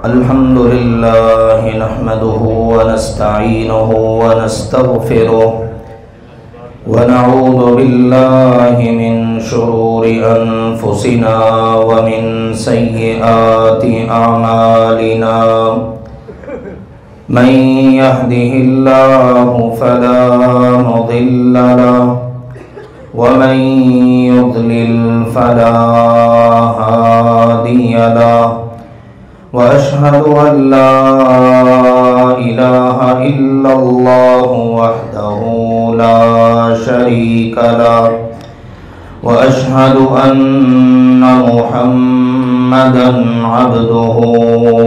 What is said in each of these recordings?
الحمد لله نحمده ونستعينه ونستغفره ونعوذ بالله من شرور أنفسنا ومن سيئات أعمالنا من يهده الله فلا مضل له ومن يضلل فلا هادي له وأشهد أن لا إله إلا الله وحده لا شريك له وأشهد أن محمدا عبده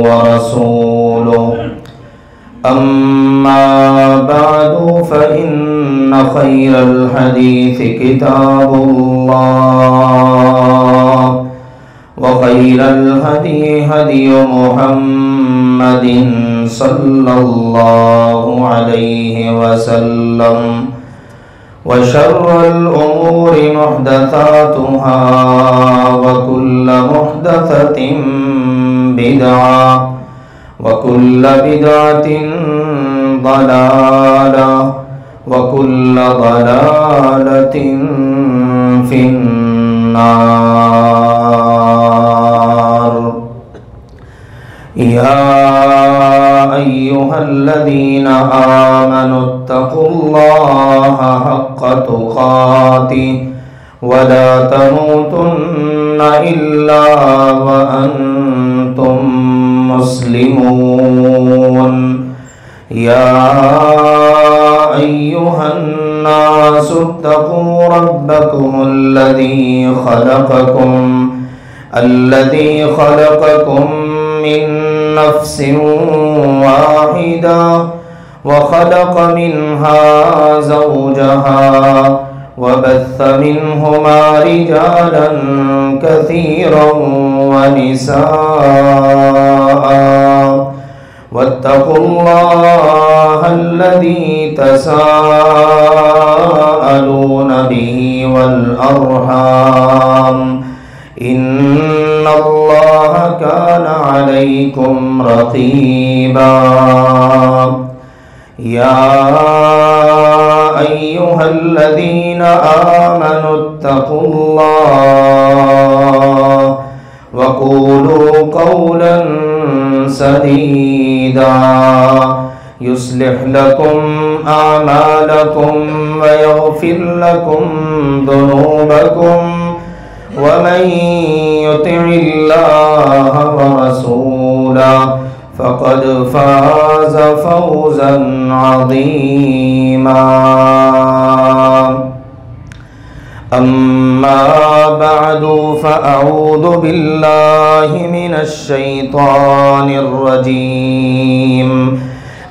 ورسوله أما بعد فإن خير الحديث كتاب الله وخير الهدي هدي محمد صلى الله عليه وسلم وشر الأمور محدثاتها وكل محدثة بدعة وكل بدعة ضلالة وكل ضلالة في النار. يا أيها الذين آمنوا اتقوا الله حق تقاته ولا تموتن إلا وأنتم مسلمون. يا أيها الناس اتقوا ربكم الذي خلقكم من نفس واحدة وخلق منها زوجها وبث منهما رجالا كثيرا ونساء واتقوا الله الذي تساءلون به والأرحام إن الله كان عليكم رقيبا. يا أيها الذين آمنوا اتقوا الله وقولوا قولا سديدا يصلح لكم أعمالكم ويغفر لكم ذنوبكم ومن يطع الله ورسوله فقد فاز فوزا عظيما. أما بعد فأعوذ بالله من الشيطان الرجيم.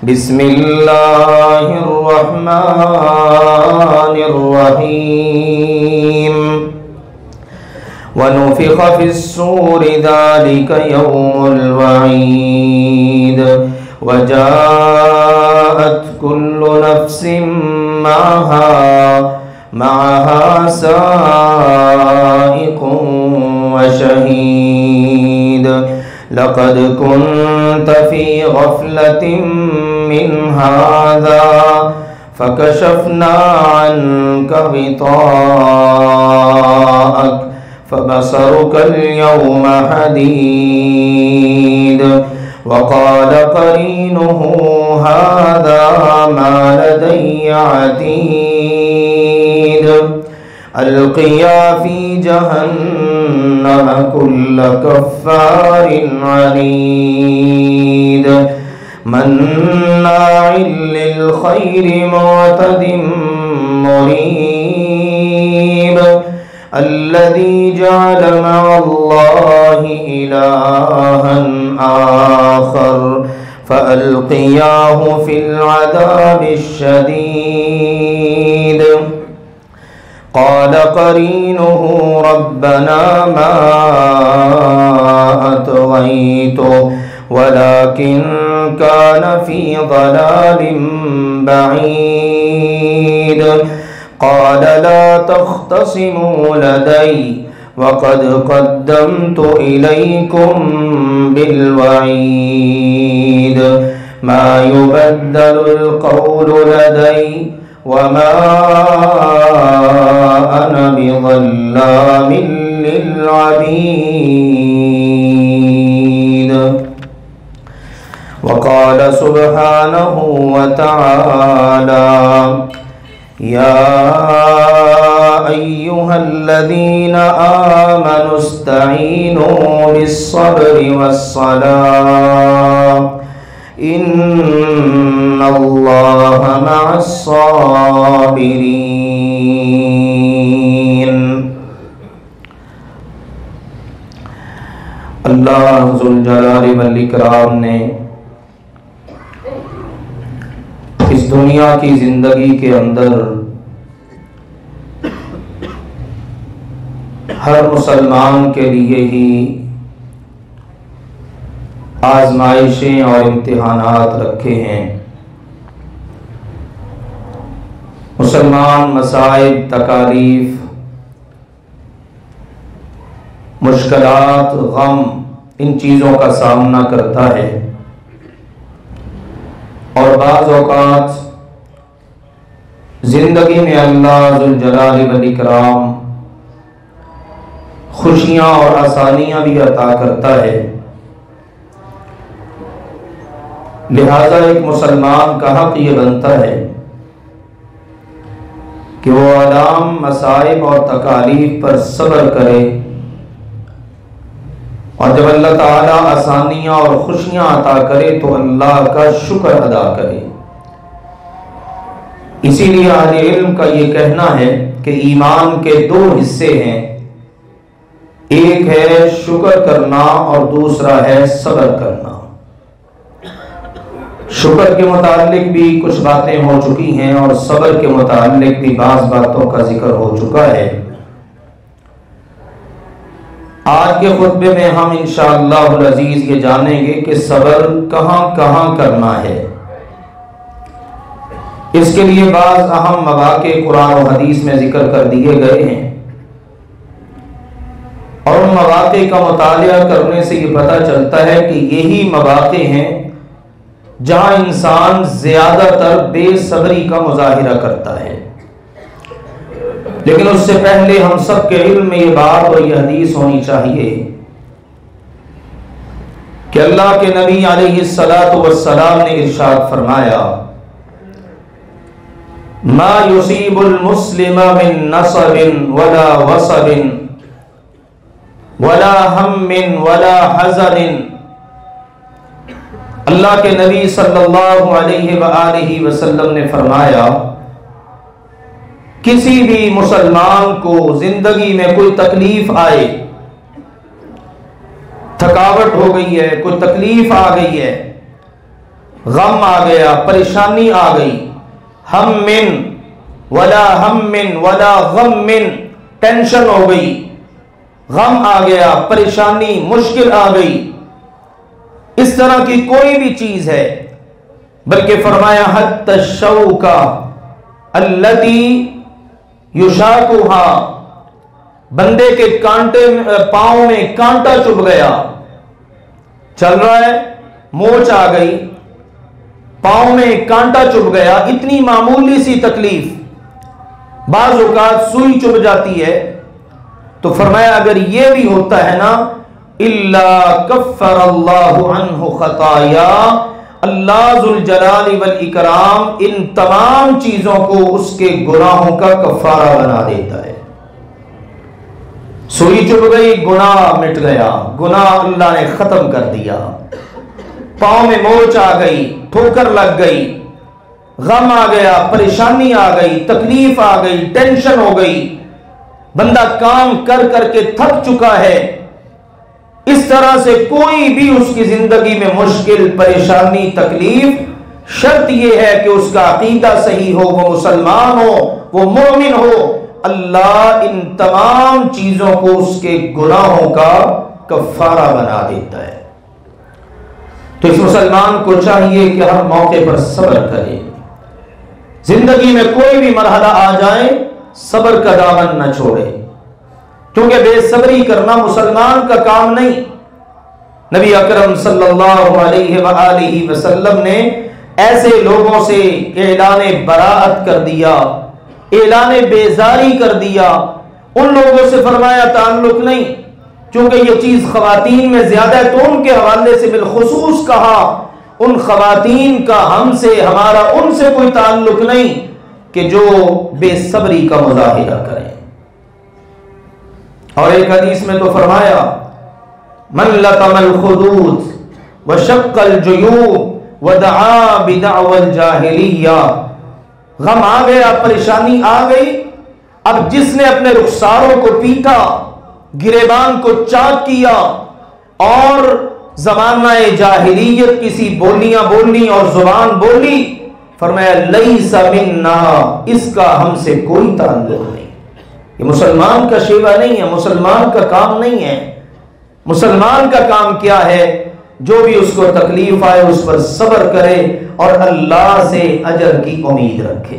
بسم الله الرحمن الرحيم. ونفخ في الصور ذلك يوم الوعيد وجاءت كل نفس معها سائق وشهيد. لقد كنت في غفلة من هذا فكشفنا عنك غطاءك فبصرك اليوم حديد. وقال قرينه هذا ما لدي عتيد. ألقيا في جهنم كل كفار عنيد مناع للخير معتد مريب. الذي جعل مع الله إلها آخر فألقياه في العذاب الشديد. قال قرينه ربنا ما أطغيته ولكن كان في ضلال بعيد. قال لا تختصموا لدي وقد قدمت إليكم بالوعيد ما يبدل القول لدي وما أنا بظلام للعبيد وقال سبحانه وتعالى يا أيها الذين آمنوا استعينوا بالصبر والصلاة إن الله مع الصابرين۔ اللہ ذوالجلال والاکرام نے اس دنیا کی زندگی کے اندر ہر مسلمان کے لیے ہی آزمائشیں اور امتحانات رکھے ہیں۔ مسلمان مصائب، تکالیف، مشکلات، غم، ان چیزوں کا سامنا کرتا ہے، اور بعض اوقات زندگی میں اللہ ذوالجلال والاکرام خوشیاں اور آسانیاں بھی عطا کرتا ہے۔ لہذا ایک مسلمان کا حق یہ بنتا ہے کہ وہ آلام، مصائب اور تکالیف پر صبر کرے، اور جب اللہ تعالیٰ آسانیاں اور خوشیاں عطا کرے تو اللہ کا شکر ادا کرے۔ اسی لیے اہل علم کا یہ کہنا ہے کہ ایمان کے دو حصے ہیں، ایک ہے شکر کرنا اور دوسرا ہے صبر کرنا۔ شکر کے متعلق بھی کچھ باتیں ہو چکی ہیں اور صبر کے متعلق بھی بعض باتوں کا ذکر ہو چکا ہے۔ آج کے خطبے میں ہم انشاءاللہ العزیز یہ جانیں گے کہ صبر کہاں کہاں کرنا ہے۔ اس کے لیے بعض اہم مواقع قرآن و حدیث میں ذکر کر دیے گئے ہیں، اور ان مواقع کا مطالعہ کرنے سے یہ پتہ چلتا ہے کہ یہی مواقع ہیں جہاں انسان زیادہ تر بے صبری کا مظاہرہ کرتا ہے۔ لیکن اس سے پہلے ہم سب کے علم میں یہ بات اور یہ حدیث ہونی چاہیے کہ اللہ کے نبی علیہ الصلاۃ والسلام نے ارشاد فرمایا ما یصیب المسلم من نصب ولا وصب ولا ہم ولا حزن۔ اللہ کے نبی صلی اللہ علیہ وآلہ وسلم نے فرمایا کسی بھی مسلمان کو زندگی میں کوئی تکلیف آئے، تھکاوٹ ہو گئی ہے، کوئی تکلیف آ گئی ہے، غم آ گیا، پریشانی آ گئی، ہم ولا غم، ٹینشن ہو گئی، غم آ گیا، پریشانی، مشکل آ گئی، اس طرح کی کوئی بھی چیز ہے، بلکہ فرمایا حتی الشوکہ التی یشاکھا، بندے کے کانٹے پاؤں میں کانٹا چبھ گیا، چل رہا ہے، موچ آ گئی، پاؤں میں کانٹا چبھ گیا، اتنی معمولی سی تکلیف، بعض اوقات سوئی چبھ جاتی ہے، تو فرمایا اگر یہ بھی ہوتا ہے نا الا کفر اللہ عنہ خطایا، اللہ ذوالجلال والاکرام ان تمام چیزوں کو اس کے گناہوں کا کفارہ بنا دیتا ہے۔ سوئی چبھ گئی، گناہ مٹ گیا، گناہ اللہ نے ختم کر دیا، پاؤں میں موچ آ گئی، ٹھوکر لگ گئی، غم آ گیا، پریشانی آ گئی، تکلیف آ گئی، ٹینشن ہو گئی، بندہ کام کر کر کے تھک چکا ہے، اس طرح سے کوئی بھی اس کی زندگی میں مشکل، پریشانی، تکلیف، شرط یہ ہے کہ اس کا عقیدہ صحیح ہو، وہ مسلمان ہو، وہ مومن ہو، اللہ ان تمام چیزوں کو اس کے گناہوں کا کفارہ بنا دیتا ہے۔ تو اس مسلمان کو چاہیے کہ ہر موقع پر صبر کرے، زندگی میں کوئی بھی مرحلہ آ جائے صبر کا دامن نہ چھوڑے۔ کیونکہ بے صبری کرنا مسلمان کا کام نہیں۔ نبی اکرم صلی اللہ علیہ وآلہ وسلم نے ایسے لوگوں سے اعلان براءت کر دیا، اعلان بیزاری کر دیا۔ ان لوگوں سے فرمایا تعلق نہیں، چونکہ یہ چیز خواتین میں زیادہ ہے تو ان کے حوالے سے بالخصوص کہا، ان خواتین کا ہم سے، ہمارا ان سے کوئی تعلق نہیں کہ جو بے صبری کا مظاہرہ کریں۔ اور ایک حدیث میں تو فرمایا من لطم الخدود وشق الجیوب ودعا بدعوى الجاہلیہ، غم آ گیا، پریشانی آ گئی، اب جس نے اپنے رخساروں کو پیٹا، گریبان کو چاک کیا اور زمانہ جاہلیت کسی بولیاں بولی اور زبان بولی، فرمایا لیس منا، اس کا ہم سے کوئی تعلق نہیں، یہ مسلمان کا شیوا نہیں ہے، مسلمان کا کام نہیں ہے۔ مسلمان کا کام کیا ہے؟ جو بھی اس کو تکلیف آئے اس پر صبر کرے اور اللہ سے اجر کی امید رکھے۔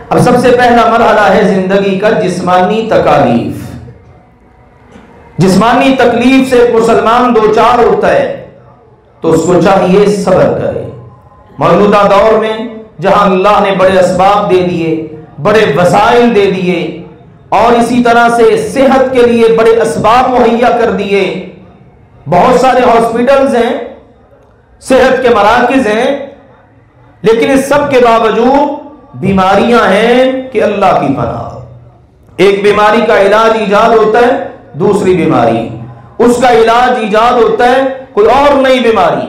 اب سب سے پہلا مرحلہ ہے زندگی کا جسمانی تکالیف۔ جسمانی تکلیف سے ایک مسلمان دو چار ہوتا ہے تو اس کو چاہیے صبر کرے۔ موجودہ دور میں جہاں اللہ نے بڑے اسباب دے دیے، بڑے وسائل دے دیے اور اسی طرح سے صحت کے لیے بڑے اسباب مہیا کر دیے، بہت سارے ہاسپٹلز ہیں، صحت کے مراکز ہیں، لیکن اس سب کے باوجود بیماریاں ہیں کہ اللہ کی پناہ۔ ایک بیماری کا علاج ایجاد ہوتا ہے، دوسری بیماری، اس کا علاج ایجاد ہوتا ہے کوئی اور نئی بیماری۔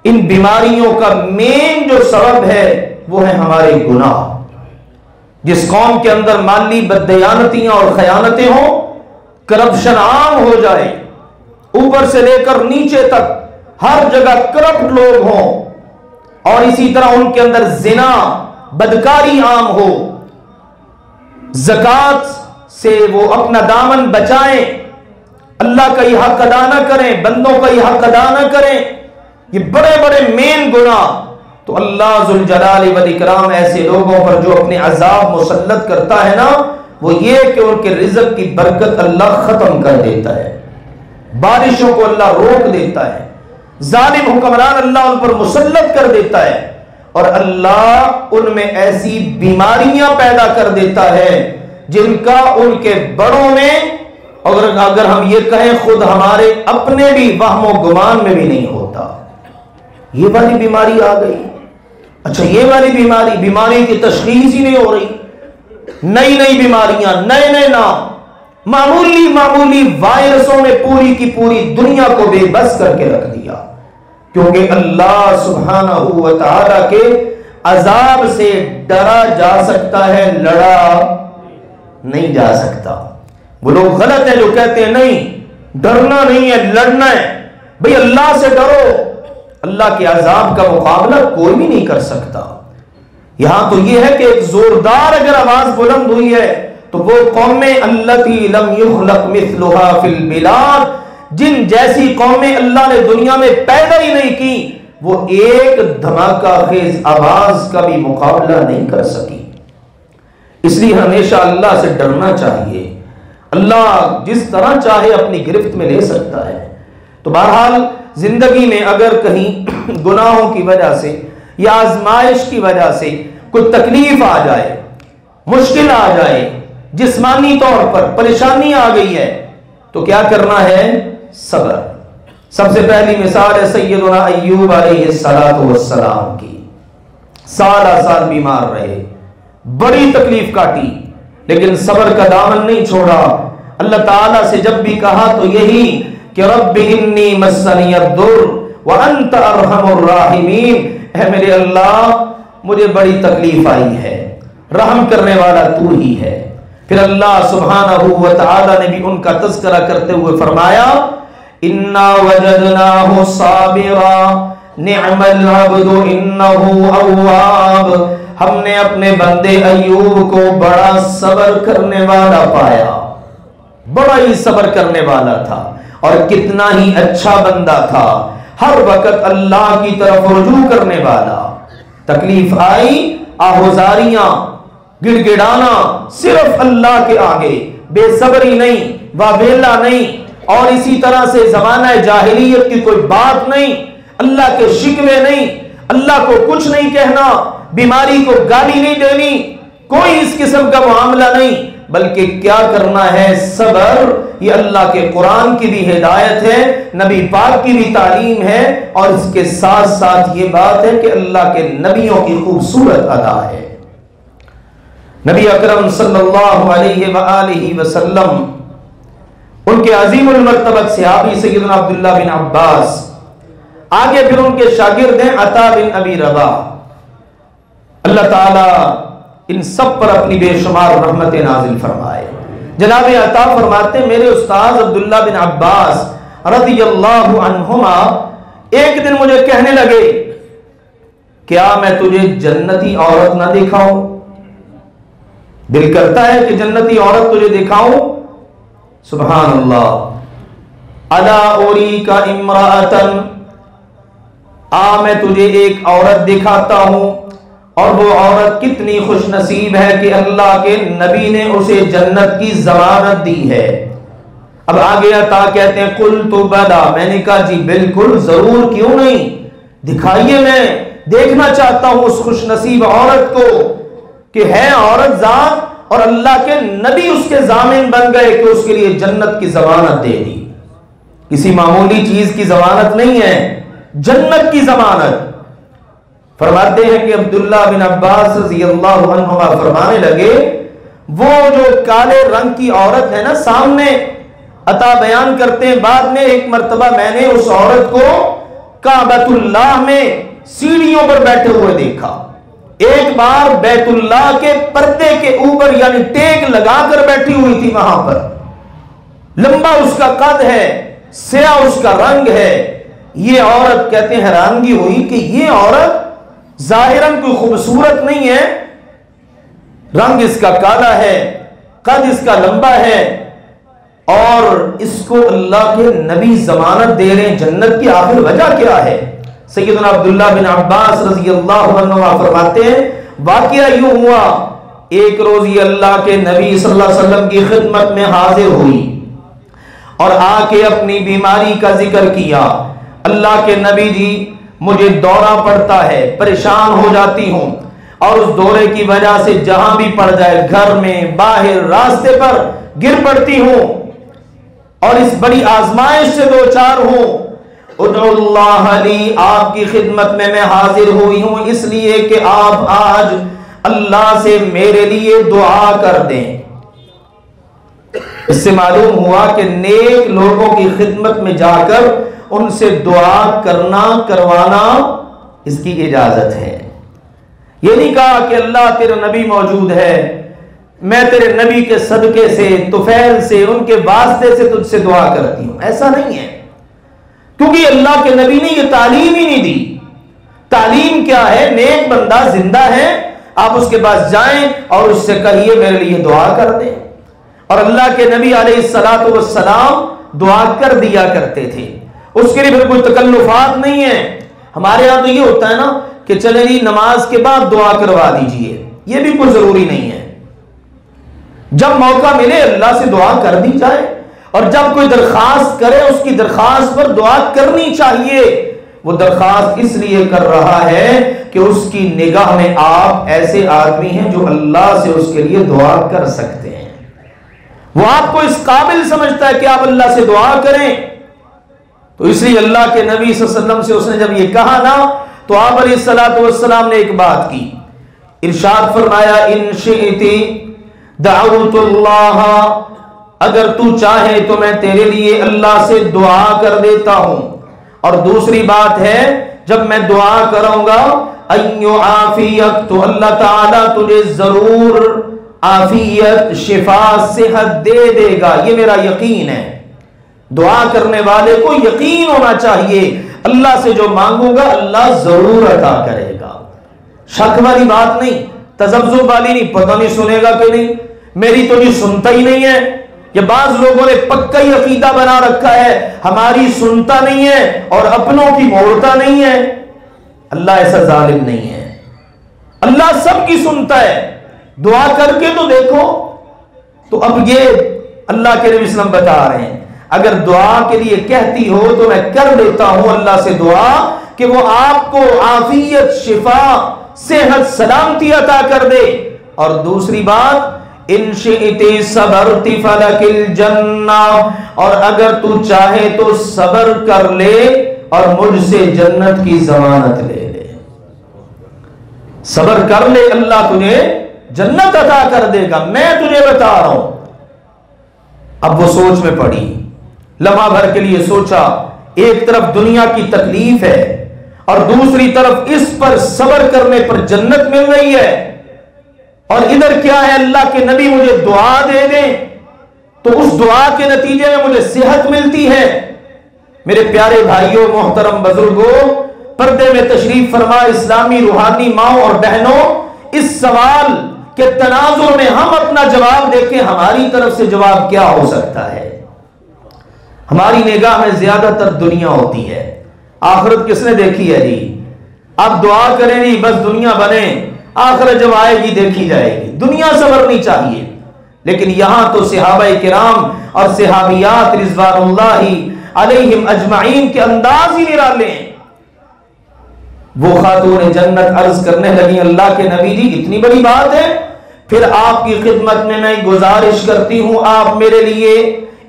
ان بیماریوں کا مین جو سبب ہے وہ ہے ہمارے گناہ۔ جس قوم کے اندر مالی بددیانتیاں اور خیانتیں ہوں، کرپشن عام ہو جائے، اوپر سے لے کر نیچے تک ہر جگہ کرپٹ لوگ ہوں، اور اسی طرح ان کے اندر زنا، بدکاری عام ہو، زکوٰۃ سے وہ اپنا دامن بچائیں، اللہ کا یہ حق ادا نہ کریں، بندوں کا یہ حق ادا نہ کریں، یہ بڑے بڑے مین گناہ، تو اللہ ذوالجلال والاکرام ایسے لوگوں پر جو اپنے عذاب مسلط کرتا ہے نا، وہ یہ کہ ان کے رزق کی برکت اللہ ختم کر دیتا ہے، بارشوں کو اللہ روک دیتا ہے، ظالم حکمران اللہ ان پر مسلط کر دیتا ہے، اور اللہ ان میں ایسی بیماریاں پیدا کر دیتا ہے جن کا ان کے بڑوں میں، اگر ہم یہ کہیں خود ہمارے اپنے بھی وہم و گمان میں بھی نہیں ہوتا۔ یہ والی بیماری آ گئی، اچھا یہ والی بیماری کی تشخیص ہی نہیں ہو رہی، نئی نئی بیماریاں، نئے نئے نام، معمولی وائرسوں نے پوری کی پوری دنیا کو بے بس کر کے رکھ دیا، کیونکہ اللہ سبحانہ و تعالی کے عذاب سے ڈرا جا سکتا ہے، لڑا نہیں جا سکتا۔ وہ لوگ غلط ہیں جو کہتے ہیں نہیں ڈرنا نہیں ہے، لڑنا ہے۔ بھئی اللہ سے ڈرو، اللہ کے عذاب کا مقابلہ کوئی بھی نہیں کر سکتا۔ یہاں تو یہ ہے کہ ایک زوردار اگر آواز بلند ہوئی ہے تو وہ قومیں التی لم یخلق مثلها فی البلاد، جن جیسی قومیں اللہ نے دنیا میں پیدا ہی نہیں کی، وہ ایک دھماکہ خیز آواز کا بھی مقابلہ نہیں کر سکی۔ اس لیے ہمیشہ اللہ سے ڈرنا چاہیے، اللہ جس طرح چاہے اپنی گرفت میں لے سکتا ہے۔ تو بہرحال زندگی میں اگر کہیں گناہوں کی وجہ سے یا آزمائش کی وجہ سے کوئی تکلیف آ جائے، مشکل آ جائے، جسمانی طور پر پریشانی آ گئی ہے، تو کیا کرنا ہے؟ صبر۔ سب سے پہلی مثال ہے سیدنا ایوب علیہ السلام کی، سال بیمار رہے، بڑی تکلیف کاٹی، لیکن صبر کا دامن نہیں چھوڑا۔ اللہ تعالیٰ سے جب بھی کہا تو یہی کہ رب انی مسنی الضر وانت ارحم الراحمین، اے میرے اللہ مجھے بڑی تکلیف آئی ہے، رحم کرنے والا تو ہی ہے۔ پھر اللہ سبحانہ و تعالی نے بھی ان کا تذکرہ کرتے ہوئے فرمایا انا وجدناہ صابرا نعم العبد انہ اواب، ہم نے اپنے بندے ایوب کو بڑا صبر کرنے والا پایا، بڑا ہی صبر کرنے والا تھا، اور کتنا ہی اچھا بندہ تھا، ہر وقت اللہ کی طرف رجوع کرنے والا۔ تکلیف آئی، آہوزاریاں، گڑ گڑانا صرف اللہ کے آگے، بے صبری نہیں، واویلا نہیں، اور اسی طرح سے زمانہ جاہلیت کی کوئی بات نہیں، اللہ کے شکوے نہیں، اللہ کو کچھ نہیں کہنا، بیماری کو گالی نہیں دینی، کوئی اس قسم کا معاملہ نہیں، بلکہ کیا کرنا ہے؟ صبر۔ یہ اللہ کے قرآن کی بھی ہدایت ہے، نبی پاک کی بھی تعلیم ہے، اور اس کے ساتھ ساتھ یہ بات ہے کہ اللہ کے نبیوں کی خوبصورت ادا ہے۔ نبی اکرم صلی اللہ علیہ وآلہ وسلم، ان کے عظیم المرتبہ صحابی سیدنا عبداللہ بن عباس، آگے پھر ان کے شاگرد ہیں عطا بن ابی رباح۔ اللہ تعالیٰ ان سب پر اپنی بے شمار رحمت نازل فرمائے۔ جناب عطا فرماتے ہیں میرے استاذ عبداللہ بن عباس رضی اللہ عنہما ایک دن مجھے کہنے لگے، کیا میں تجھے جنتی عورت نہ دکھاؤں؟ دل کرتا ہے کہ جنتی عورت تجھے دکھاؤں؟ سبحان اللہ۔ الا اوری کا امرأتن، میں تجھے ایک عورت دکھاتا ہوں، اور وہ عورت کتنی خوش نصیب ہے کہ اللہ کے نبی نے اسے جنت کی ضمانت دی ہے۔ اب آگے عطا کہتے ہیں قلت بلا، میں نے کہا جی بالکل، ضرور، کیوں نہیں، دکھائیے، میں دیکھنا چاہتا ہوں اس خوش نصیب عورت کو کہ ہے عورت ذات اور اللہ کے نبی اس کے ضامن بن گئے کہ اس کے لیے جنت کی ضمانت دے دی۔ کسی معمولی چیز کی ضمانت نہیں ہے، جنت کی ضمانت۔ فرماتے ہیں کہ عبداللہ بن عباس رضی اللہ عنہما فرمانے لگے، وہ جو کالے رنگ کی عورت ہے نا سامنے، عطا بیان کرتے ہیں بعد میں ایک مرتبہ میں نے اس عورت کو کعبۃ اللہ میں سیڑھیوں پر بیٹھے ہوئے دیکھا۔ ایک بار بیت اللہ کے پردے کے اوپر یعنی ٹیک لگا کر بیٹھی ہوئی تھی وہاں پر، لمبا اس کا قد ہے، سیاہ اس کا رنگ ہے۔ یہ عورت کہتے ہیں حیرانگی ہوئی کہ یہ عورت ظاہراً کوئی خوبصورت نہیں ہے، رنگ اس کا کالا ہے، قد اس کا لمبا ہے، اور اس کو اللہ کے نبی ضمانت دے رہے ہیں جنت کی، آخر وجہ کیا ہے؟ سیدنا عبداللہ بن عباس رضی اللہ عنہ فرماتے ہیں واقعہ یوں ہوا، ایک روز یہ اللہ کے نبی صلی اللہ علیہ وسلم کی خدمت میں حاضر ہوئی اور آ کے اپنی بیماری کا ذکر کیا۔ اللہ کے نبی جی مجھے دورہ پڑتا ہے، پریشان ہو جاتی ہوں، اور اس دورے کی وجہ سے جہاں بھی پڑ جائے، گھر میں، باہر، راستے پر گر پڑتی ہوں، اور اس بڑی آزمائش سے دوچار ہوں۔ ادعو اللہ لی، آپ کی خدمت میں حاضر ہوئی ہوں اس لیے کہ آپ آج اللہ سے میرے لیے دعا کر دیں۔ اس سے معلوم ہوا کہ نیک لوگوں کی خدمت میں جا کر ان سے دعا کرنا، کروانا، اس کی اجازت ہے۔ یہ نہیں کہا کہ اللہ تیرا نبی موجود ہے، میں تیرے نبی کے صدقے سے، طفیل سے، ان کے واسطے سے تجھ سے دعا کرتی ہوں، ایسا نہیں ہے، کیونکہ اللہ کے نبی نے یہ تعلیم ہی نہیں دی۔ تعلیم کیا ہے؟ نیک بندہ زندہ ہے، آپ اس کے پاس جائیں اور اس سے کہیے میرے لیے دعا کر دیں، اور اللہ کے نبی علیہ الصلوۃ والسلام دعا کر دیا کرتے تھے، اس کے لیے پھر کوئی تکلفات نہیں ہے۔ ہمارے ہاں تو یہ ہوتا ہے نا کہ چلے جی نماز کے بعد دعا کروا دیجئے، یہ بھی کوئی ضروری نہیں ہے، جب موقع ملے اللہ سے دعا کر دی جائے، اور جب کوئی درخواست کرے اس کی درخواست پر دعا کرنی چاہیے۔ وہ درخواست اس لیے کر رہا ہے کہ اس کی نگاہ میں آپ ایسے آدمی ہیں جو اللہ سے اس کے لیے دعا کر سکتے ہیں، وہ آپ کو اس قابل سمجھتا ہے کہ آپ اللہ سے دعا کریں، تو اس لیے اللہ کے نبی صلی اللہ علیہ وسلم سے اس نے جب یہ کہا نا تو آپ علیہ الصلوۃ والسلام نے ایک بات کی، ارشاد فرمایا ان شئتی دعوت اللہ، اگر تو چاہے تو میں تیرے لیے اللہ سے دعا کر دیتا ہوں، اور دوسری بات ہے جب میں دعا کروں گا ان یعافیک، تو اللہ تعالیٰ تجھے ضرور عافیت، شفا، صحت دے دے گا، یہ میرا یقین ہے۔ دعا کرنے والے کو یقین ہونا چاہیے اللہ سے جو مانگوں گا اللہ ضرور عطا کرے گا، شک والی بات نہیں، تذبذب والی نہیں، پتہ نہیں سنے گا کہ نہیں، میری تو نہیں سنتا ہی نہیں ہے، یہ بعض لوگوں نے پکا ہی عقیدہ بنا رکھا ہے ہماری سنتا نہیں ہے اور اپنوں کی موڑتا نہیں ہے۔ اللہ ایسا ظالم نہیں ہے، اللہ سب کی سنتا ہے، دعا کر کے تو دیکھو۔ تو اب یہ اللہ کے نبی صلی اللہ علیہ وسلم بتا رہے ہیں اگر دعا کے لیے کہتی ہو تو میں کر لیتا ہوں اللہ سے دعا کہ وہ آپ کو عافیت، شفا، صحت، سلامتی عطا کر دے. اور دوسری بات ان شئت صبرت فلک الجنہ، اور اگر تو چاہے تو صبر کر لے اور مجھ سے جنت کی ضمانت لے لے. صبر کر لے، اللہ تجھے جنت عطا کر دے گا، میں تجھے بتا رہا ہوں. اب وہ سوچ میں پڑی، لمحہ بھر کے لیے سوچا. ایک طرف دنیا کی تکلیف ہے اور دوسری طرف اس پر صبر کرنے پر جنت مل رہی ہے، اور ادھر کیا ہے اللہ کے نبی مجھے دعا دے دیں تو اس دعا کے نتیجے میں مجھے صحت ملتی ہے. میرے پیارے بھائیوں، محترم بزرگوں، پردے میں تشریف فرما اسلامی روحانی ماؤں اور بہنوں، اس سوال کے تناظر میں ہم اپنا جواب دیکھیں. ہماری طرف سے جواب کیا ہو سکتا ہے؟ ہماری نگاہ میں زیادہ تر دنیا ہوتی ہے. آخرت کس نے دیکھی ہے جی؟ آپ دعا کریں جی بس دنیا بنے، آخرت جب آئے گی دیکھی جائے گی. دنیا سنورنی چاہیے. لیکن یہاں تو صحابہ کرام اور صحابیات رضوان اللہ علیہم اجمعین کے انداز ہی نرالے ہیں. وہ خاتون جنت عرض کرنے لگی اللہ کے نبی جی اتنی بڑی بات ہے، پھر آپ کی خدمت میں میں گزارش کرتی ہوں آپ میرے لیے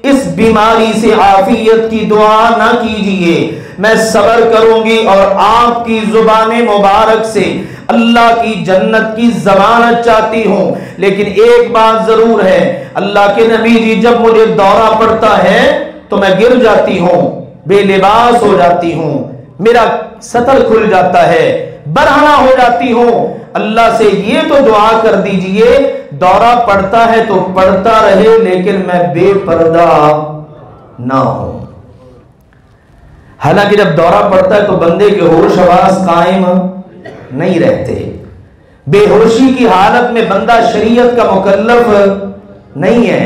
اس بیماری سے عافیت کی دعا نہ کیجئے، میں صبر کروں گی اور آپ کی زبان مبارک سے اللہ کی جنت کی ضمانت چاہتی ہوں. لیکن ایک بات ضرور ہے اللہ کے نبی جی، جب مجھے دورہ پڑتا ہے تو میں گر جاتی ہوں، بے لباس ہو جاتی ہوں، میرا سطر کھل جاتا ہے، برہنہ ہو جاتی ہوں. اللہ سے یہ تو دعا کر دیجئے دورہ پڑتا ہے تو پڑتا رہے لیکن میں بے پردہ نہ ہوں. حالانکہ جب دورہ پڑتا ہے تو بندے کے ہوش حواس قائم نہیں رہتے. بے ہوشی کی حالت میں بندہ شریعت کا مکلف نہیں ہے،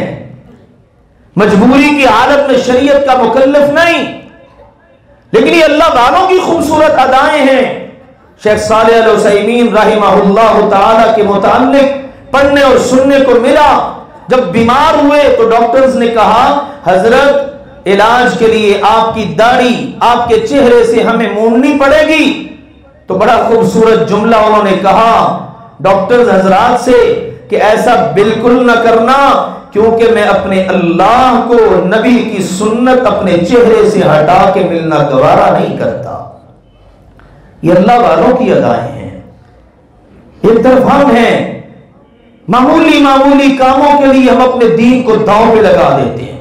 مجبوری کی حالت میں شریعت کا مکلف نہیں. لیکن یہ اللہ والوں کی خوبصورت ادائیں ہیں. شیخ صالح العثیمین رحمہ اللہ تعالی کے متعلق پڑھنے اور سننے کو ملا. جب بیمار ہوئے تو ڈاکٹرز نے کہا حضرت علاج کے لیے آپ کی داڑھی آپ کے چہرے سے ہمیں موننی پڑے گی. تو بڑا خوبصورت جملہ انہوں نے کہا ڈاکٹرز حضرات سے کہ ایسا بالکل نہ کرنا، کیونکہ میں اپنے اللہ کو نبی کی سنت اپنے چہرے سے ہٹا کے ملنا گوارا نہیں کرتا. یہ اللہ والوں کی ادائیں ہیں. ایک طرف ہم ہیں معمولی کاموں کے لیے ہم اپنے دین کو داؤں پہ لگا دیتے ہیں.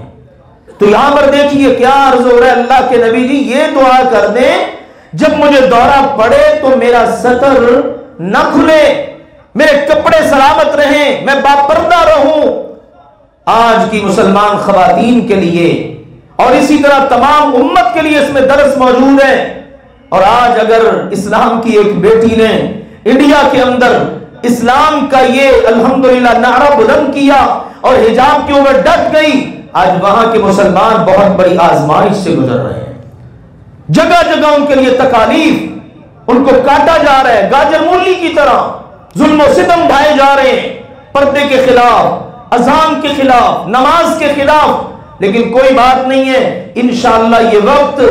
تو یہاں پر دیکھیے کیا عرض ہو رہا ہے اللہ کے نبی جی یہ دعا کر دیں جب مجھے دورہ پڑے تو میرا سطر نہ کھلے، میرے کپڑے سلامت رہیں، میں باپردہ رہوں. آج کی مسلمان خواتین کے لیے اور اسی طرح تمام امت کے لیے اس میں درس موجود ہے. اور آج اگر اسلام کی ایک بیٹی نے انڈیا کے اندر اسلام کا یہ الحمدللہ نعرہ بلند کیا اور حجاب کے اوپر ڈٹ گئی، آج وہاں کے مسلمان بہت بڑی آزمائش سے گزر رہے ہیں. جگہ جگہ ان کے لیے تکالیف، ان کو کاٹا جا رہا ہے گاجر مولی کی طرح، ظلم و ستم ڈھائے جا رہے ہیں پردے کے خلاف، اذان کے خلاف، نماز کے خلاف. لیکن کوئی بات نہیں ہے، انشاءاللہ یہ وقت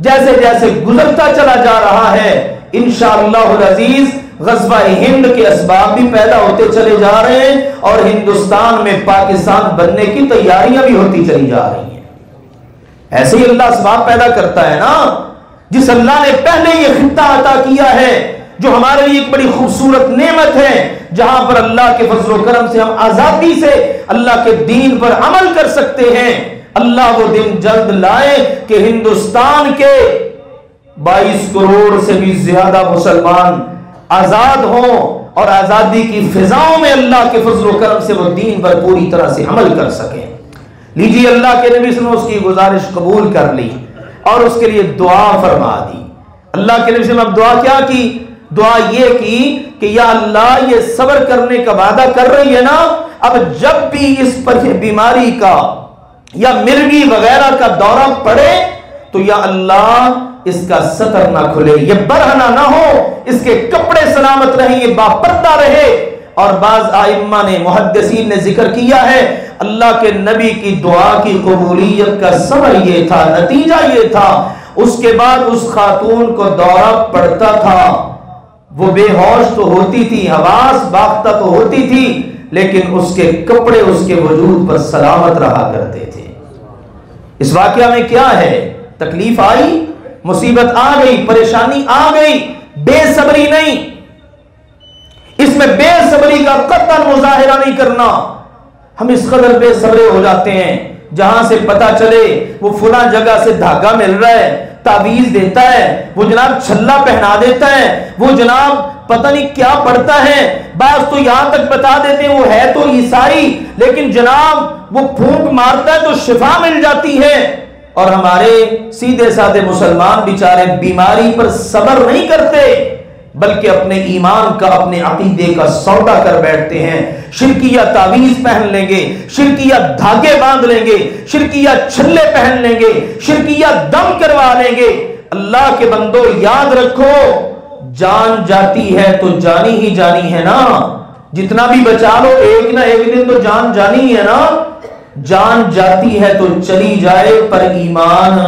جیسے جیسے گزرتا چلا جا رہا ہے انشاءاللہ العزیز غزوہ ہند کے اسباب بھی پیدا ہوتے چلے جا رہے ہیں اور ہندوستان میں پاکستان بننے کی تیاریاں بھی ہوتی چلی جا رہی ہیں. ایسے ہی اللہ اسباب پیدا کرتا ہے نا. جس اللہ نے پہلے یہ خطہ عطا کیا ہے جو ہمارے لیے ایک بڑی خوبصورت نعمت ہے، جہاں پر اللہ کے فضل و کرم سے ہم آزادی سے اللہ کے دین پر عمل کر سکتے ہیں. اللہ وہ دن جلد لائے کہ ہندوستان کے 22 کروڑ سے بھی زیادہ مسلمان آزاد ہوں اور آزادی کی فضاؤں میں اللہ کے فضل و کرم سے وہ دین پر پوری طرح سے عمل کر سکیں. لیجیے اللہ کے نبی صلی اللہ علیہ وسلم اس کی گزارش قبول کر لی اور اس کے لیے دعا فرما دی. اللہ کے نبی صلی اللہ علیہ وسلم دعا کیا کی؟ دعا یہ کی کہ یا اللہ یہ صبر کرنے کا وعدہ کر رہی ہے نا، اب جب بھی اس پر بیماری کا یا مرگی وغیرہ کا دورہ پڑے تو یا اللہ اس کا سطر نہ کھلے، یہ برہنہ نہ ہو، اس کے کپڑے سلامت رہیں، یہ باپردہ رہے. اور بعض ائمہ نے محدثین نے ذکر کیا ہے اللہ کے نبی کی دعا کی قبولیت کا سبب یہ تھا، نتیجہ یہ تھا، اس کے بعد اس خاتون کو دورہ پڑتا تھا، وہ بے ہوش تو ہوتی تھی، حواس باختہ تو ہوتی تھی، لیکن اس کے کپڑے اس کے وجود پر سلامت رہا کرتے تھے۔ اس واقعہ میں کیا ہے؟ تکلیف آئی، مصیبت آ گئی، پریشانی آ گئی، بے صبری نہیں، اس میں بے صبری کا قطعاً مظاہرہ نہیں کرنا۔ ہم اس قدر بے صبرے ہو جاتے ہیں، جہاں سے پتا چلے وہ فلاں جگہ سے دھاگا مل رہا ہے، تعویذ دیتا ہے، وہ جناب چھلا پہنا دیتا ہے، وہ جناب پتہ نہیں کیا پڑھتا ہے، بعض تو یہاں تک بتا دیتے ہیں وہ ہے تو عیسائی، لیکن جناب وہ پھونک مارتا ہے تو شفا مل جاتی ہے۔ اور ہمارے سیدھے سادے مسلمان بیچارے بیماری پر صبر نہیں کرتے، بلکہ اپنے ایمان کا، اپنے عقیدے کا سودا کر بیٹھتے ہیں۔ شرکیہ تعویذ پہن لیں گے، شرکیہ دھاگے باندھ لیں گے، شرکیہ چھلے پہن لیں گے، شرکیہ دم کروا لیں گے۔ اللہ کے بندو یاد رکھو، جان جاتی ہے تو جانی ہی جانی ہے نا، جتنا بھی بچا لو ایک نہ ایک دن تو جان جانی ہے نا۔ جان جاتی ہے تو چلی جائے پر ایمان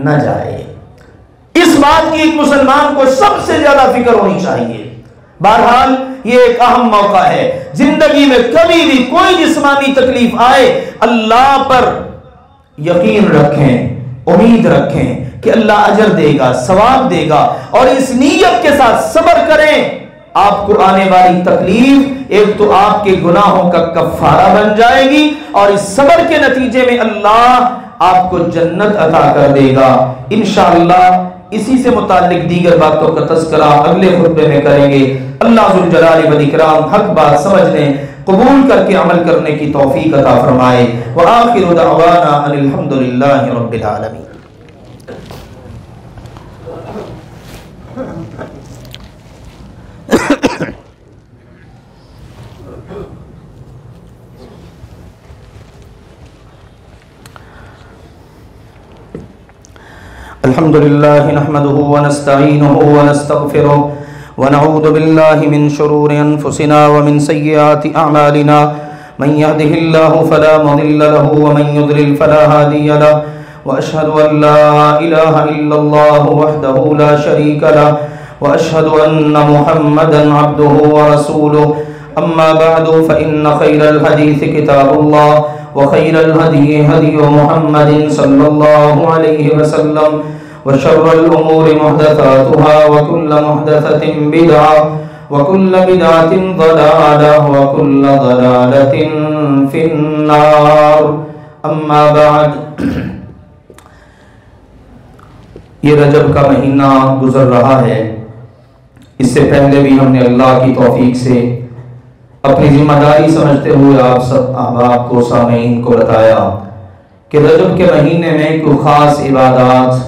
نہ جائے، اس بات کی ایک مسلمان کو سب سے زیادہ فکر ہونی چاہیے۔ بہرحال یہ ایک اہم موقع ہے، زندگی میں کبھی بھی کوئی جسمانی تکلیف آئے اللہ پر یقین رکھیں، امید رکھیں کہ اللہ اجر دے گا، ثواب دے گا، اور اس نیت کے ساتھ صبر کریں۔ آپ کو آنے والی تکلیف ایک تو آپ کے گناہوں کا کفارہ بن جائے گی، اور اس صبر کے نتیجے میں اللہ آپ کو جنت عطا کر دے گا انشاءاللہ۔ اسی سے متعلق دیگر باتوں کا تذکرہ اگلے خطبے میں کریں گے۔ اللہ ذوالجلال والاکرام حق بات سمجھنے، قبول کر کے عمل کرنے کی توفیق عطا فرمائے۔ وآخر دعوانا ان الحمدللہ رب العالمین۔ الحمد لله نحمده ونستعينه ونستغفره ونعوذ بالله من شرور أنفسنا ومن سيئات أعمالنا، من يهده الله فلا مضل له ومن يضلل فلا هادي له، وأشهد أن لا إله إلا الله وحده لا شريك له، وأشهد أن محمدا عبده ورسوله، أما بعد فإن خير الحديث كتاب الله، وخير الهدي هدي محمد صلى الله عليه وسلم، وشر الأمور محدثاتها، وكل محدثة بدعة، وكل بدعة ضلالة، وكل ضلالة في النار، أما بعد۔ یہ رجب کا مہینہ گزر رہا ہے، اس سے پہلے بھی ہم نے اللہ کی توفیق سے اپنی ذمہ داری سمجھتے ہوئے آپ سب احباب کو، سامعین کو بتایا کہ رجب کے مہینے میں کوئی خاص عبادات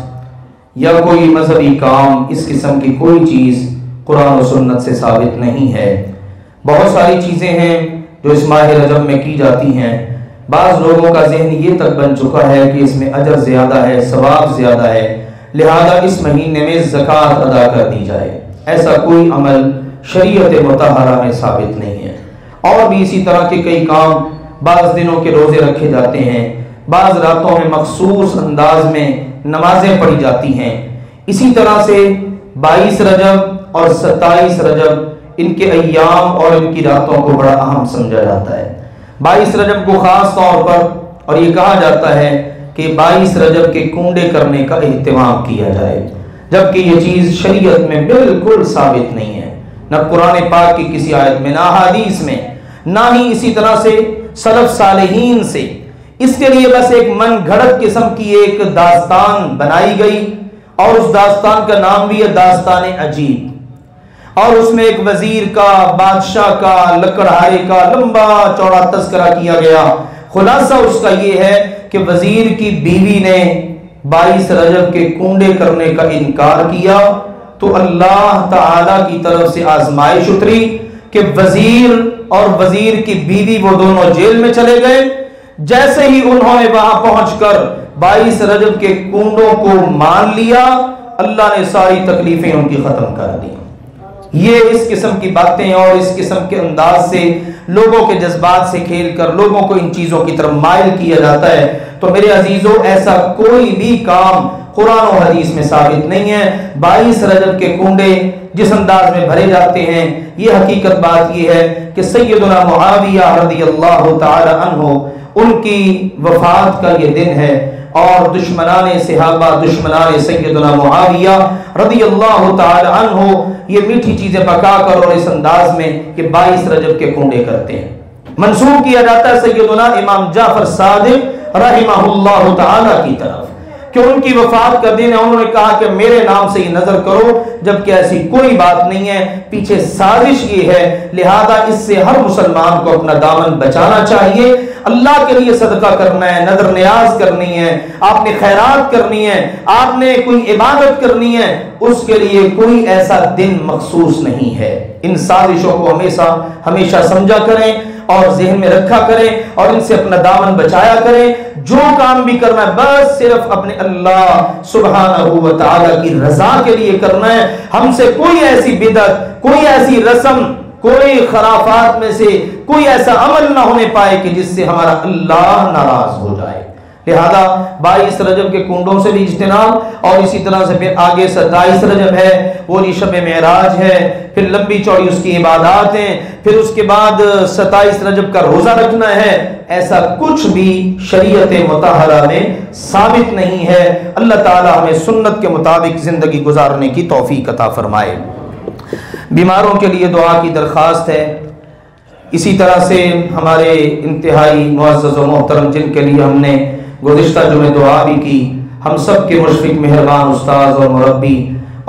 یا کوئی مذہبی کام، اس قسم کی کوئی چیز قرآن و سنت سے ثابت نہیں ہے۔ بہت ساری چیزیں ہیں جو اس ماہ رجب میں کی جاتی ہیں، بعض لوگوں کا ذہن یہ تک بن چکا ہے کہ اس میں اجر زیادہ ہے، ثواب زیادہ ہے، لہذا اس مہینے میں زکوٰۃ ادا کر دی جائے۔ ایسا کوئی عمل شریعت مطہرہ میں ثابت نہیں ہے۔ اور بھی اسی طرح کے کئی کام، بعض دنوں کے روزے رکھے جاتے ہیں، بعض راتوں میں مخصوص انداز میں نمازیں پڑھی جاتی ہیں۔ اسی طرح سے 22 رجب اور 27 رجب ان کے ایام اور ان کی راتوں کو بڑا اہم سمجھا جاتا ہے۔ 22 رجب کو خاص طور پر اور یہ کہا جاتا ہے کہ 22 رجب کے کنڈے کرنے کا اہتمام کیا جائے، جبکہ یہ چیز شریعت میں بالکل ثابت نہیں ہے، نہ قرآن پاک کی کسی آیت میں، نہ حدیث میں، نہ ہی اسی طرح سے سلف صالحین سے۔ اس کے لیے بس ایک من گھڑت قسم کی ایک داستان بنائی گئی، اور اس داستان کا نام بھی ہے داستان عجیب، اور اس میں ایک وزیر کا، بادشاہ کا، لکڑہارے کا لمبا چوڑا تذکرہ کیا گیا۔ خلاصہ اس کا یہ ہے کہ وزیر کی بیوی نے 22 رجب کے کنڈے کرنے کا انکار کیا تو اللہ تعالی کی طرف سے آزمائش اتری کہ وزیر اور وزیر کی بیوی وہ دونوں جیل میں چلے گئے۔ جیسے ہی انہوں نے وہاں پہنچ کر 22 رجب کے کنڈوں کو مان لیا، اللہ نے ساری تکلیفیں ان کی ختم کر دی۔ یہ اس قسم کی باتیں اور اس قسم کے انداز سے لوگوں کے جذبات سے کھیل کر لوگوں کو ان چیزوں کی طرف مائل کیا جاتا ہے، تو میرے عزیزو ایسا کوئی بھی کام قرآن و حدیث میں ثابت نہیں ہے۔ 22 رجب کے کنڈے جس انداز میں بھرے جاتے ہیں، یہ حقیقت بات یہ ہے کہ سیدنا معاویہ رضی اللہ تعالی عنہ ان کی وفات کا یہ دن ہے، اور دشمنان صحابہ، دشمنان سیدنا معاویہ رضی اللہ تعالی عنہ یہ میٹھی چیزیں پکا کر اور اس انداز میں کہ 22 رجب کے کنڈے کرتے ہیں۔ منسوب کیا جاتا ہے سیدنا امام جعفر صادق رحمہ اللہ تعالی کی طرف کہ ان کی وفات کا دن ہے، انہوں نے کہا کہ میرے نام سے یہ نظر کرو، جبکہ ایسی کوئی بات نہیں ہے، پیچھے سازش یہ ہے، لہذا اس سے ہر مسلمان کو اپنا دامن بچانا چاہیے۔ اللہ کے لیے صدقہ کرنا ہے، نظر نیاز کرنی ہے، آپ نے خیرات کرنی ہے، آپ نے کوئی عبادت کرنی ہے، اس کے لیے کوئی ایسا دن مخصوص نہیں ہے۔ ان سازشوں کو ہمیشہ سمجھا کریں اور ذہن میں رکھا کریں اور ان سے اپنا دامن بچایا کریں۔ جو کام بھی کرنا ہے بس صرف اپنے اللہ سبحانہ و تعالی کی رضا کے لیے کرنا ہے۔ ہم سے کوئی ایسی بدعت، کوئی ایسی رسم، کوئی خرافات میں سے کوئی ایسا عمل نہ ہونے پائے کہ جس سے ہمارا اللہ ناراض ہو جائے۔ لہذا 22 رجب کے کنڈوں سے بھی اجتناب، اور اسی طرح سے پھر آگے 27 رجب ہے، وہ شب معراج ہے، پھر لمبی چوڑی اس کی عبادات ہیں، پھر اس کے بعد 27 رجب کا روزہ رکھنا ہے۔ ایسا کچھ بھی شریعت مطہرہ میں ثابت نہیں ہے۔ اللہ تعالی ہمیں سنت کے مطابق زندگی گزارنے کی توفیق عطا فرمائے۔ بیماروں کے لیے دعا کی درخواست ہے۔ اسی طرح سے ہمارے انتہائی معزز و محترم جن کے لیے ہم نے گزشتہ جمعہ دعا بھی کی، ہم سب کے مشفق مہربان استاذ اور مربی،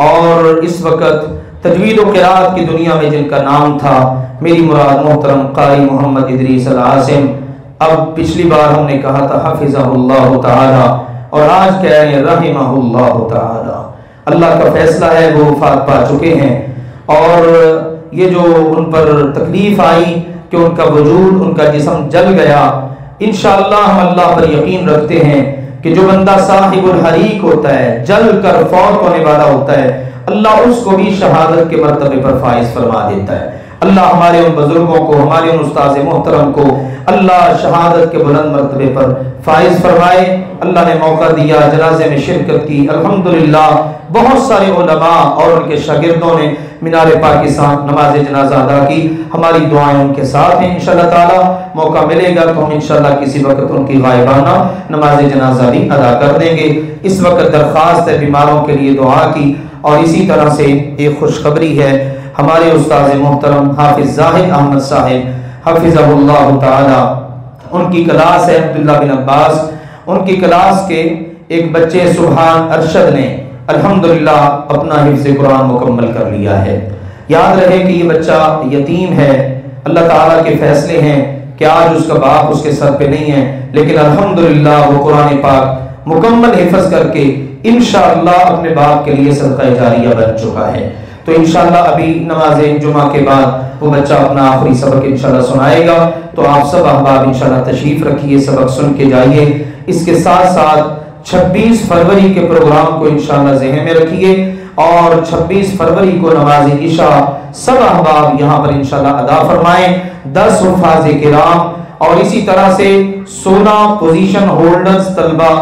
اور اس وقت تجوید و قرات کی دنیا میں جن کا نام تھا، میری مراد محترم قاری محمد ادریس العاصم، اب پچھلی بار ہم نے کہا تھا حفظہ اللہ تعالی، اور آج کہہ رہے ہیں رحمہ اللہ تعالی۔ اللہ کا فیصلہ ہے، وہ وفات پا چکے ہیں، اور یہ جو ان پر تکلیف آئی کہ ان کا وجود، ان کا جسم جل گیا، انشاءاللہ ہم اللہ پر یقین رکھتے ہیں کہ جو بندہ صاحب الحریق ہوتا ہے، جل کر فوت ہونے والا ہوتا ہے، اللہ اس کو بھی شہادت کے مرتبے پر فائز فرما دیتا ہے۔ اللہ ہمارے ان بزرگوں کو، ہمارے ان استاذ محترم کو اللہ شہادت کے بلند مرتبے پر فائز فرمائے۔ اللہ نے موقع دیا، جنازے میں شرکت کی، الحمدللہ بہت سارے علماء اور ان کے شاگردوں نے مینار پاکستان نماز جنازہ ادا کی۔ ہماری دعائیں ان کے ساتھ ہیں، انشاءاللہ تعالی موقع ملے گا تو ہم انشاءاللہ کسی وقت ان کی غائبانہ نماز جنازہ بھی ادا کر دیں گے۔ اس وقت درخواست ہے بیماروں کے لیے دعا کی، اور اسی طرح سے ایک خوشخبری ہے، ہمارے استاذ محترم حافظ زاہد احمد صاحب حفظہ اللہ تعالی، ان کی کلاس ہے عبداللہ بن عباس، ان کی کلاس کے ایک بچے سبحان ارشد نے الحمدللہ اپنا حفظ قرآن مکمل کر لیا ہے۔ یاد رہے کہ یہ بچہ یتیم ہے، اللہ تعالیٰ کے فیصلے ہیں کہ آج اس کا باپ اس کے سر پہ نہیں ہے، لیکن الحمدللہ وہ قرآن پاک مکمل حفظ کر کے انشاءاللہ اپنے باپ کے لیے صدقہ جاریہ بن چکا ہے۔ تو انشاءاللہ ابھی نماز جمعہ کے بعد وہ بچہ اپنا آخری سبق انشاءاللہ سنائے گا، تو آپ سب احباب انشاءاللہ تشریف رکھیے، سبق سن کے جائیے۔ اس کے ساتھ ساتھ 26 فروری کے پروگرام کو انشاءاللہ ذہن میں رکھیے، اور 26 فروری کو نماز عشاء سب احباب یہاں پر انشاءاللہ ادا فرمائیں، 10 حفاظ کرام، اور اسی طرح سے 16 پوزیشن ہولڈرز طلبہ،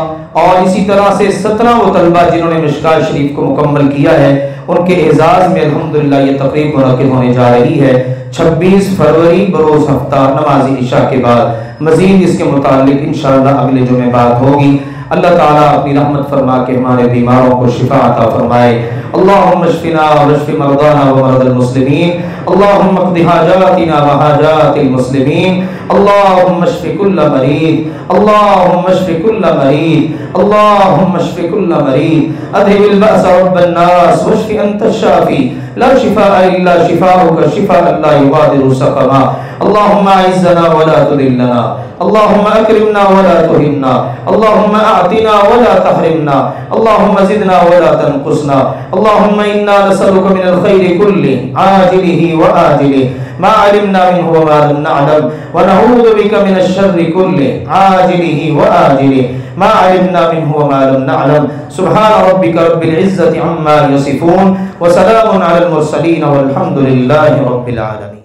اور اسی طرح سے 17 وہ طلبہ جنہوں نے مشکوہ شریف کو مکمل کیا ہے، ان کے اعزاز میں الحمدللہ یہ تقریب منعقد ہونے جا رہی ہے 26 فروری بروز ہفتہ نماز عشاء کے بعد۔ مزید اس کے متعلق انشاءاللہ اگلے جمعے بات ہوگی۔ اللہ تعالیٰ اپنی رحمت فرما کے ہمارے بیماروں کو شفا عطا فرمائے۔ اللہم اشفنا واشف مرضانا ومرضى المسلمین، اللہم اقض حاجاتنا وحاجات المسلمین، اللہم اشف کل مریض، اللہم اشف کل مریض، اللہم اشف کل مریض، اذهب البأس رب الناس واشف انت الشافی، لا شفاء الا شفاؤک شفاء لا یغادر سقما، اللہم اعزنا ولا تذلنا، اللهم اکرمنا ولا تهنا، اللهم اعطنا ولا تحرمنا، اللهم زدنا ولا تنقصنا، اللهم انا نسألك من الخير كله عاجله وآجله ما علمنا منه وما لم نعلم، ونعوذ بك من الشر كله عاجله وآجله ما علمنا منه وما لم نعلم. سبحان ربك رب العزة عما يصفون، وسلام على المرسلين، والحمد لله رب العالمين.